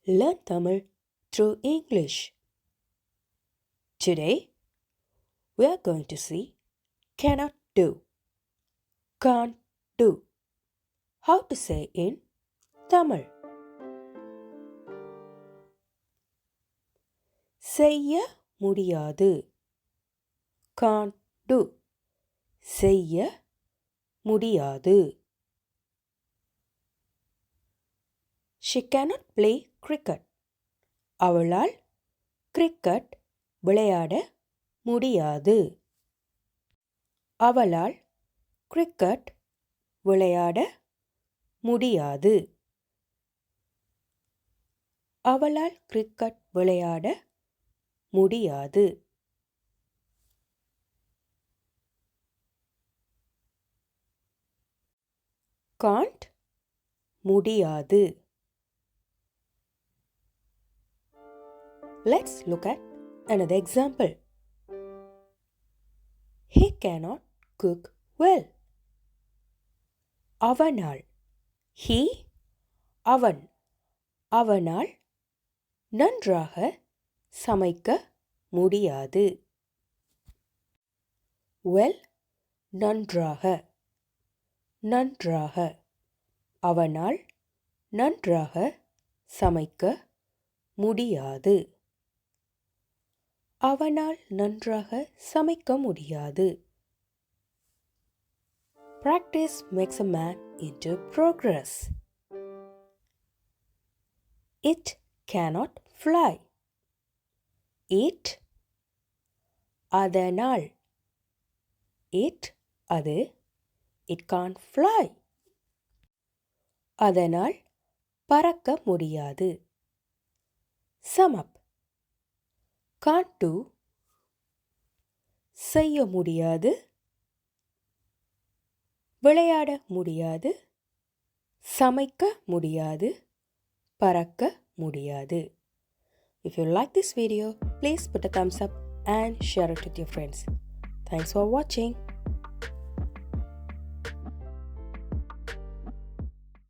Learn Tamil through English. Today, we are going to see cannot do, can't do. How to say in Tamil. செய்ய முடியாது. Can't do. செய்ய முடியாது. She cannot play cricket. அவளால் cricket விளையாட முடியாது. அவளால் cricket விளையாட முடியாது. அவளால் கிரிக்கெட் விளையாட முடியாது. can't முடியாது. Let's look at another example. He cannot cook well. அவனால் he அவன் அவனால் நன்றாக சமைக்க முடியாது. well நன்றாக நன்றாக அவனால் நன்றாக சமைக்க முடியாது. அவனால் நன்றாக சமைக்க முடியாது. Practice makes a man into progress. It cannot fly. It அதனால் it அது it can't fly. அதனால் பறக்க முடியாது. Sum up. Can't do செய்ய முடியாது. விளையாட முடியாது. சமைக்க முடியாது. பறக்க முடியாது. If you like this video, please put a thumbs up and share it with your friends. Thanks for watching.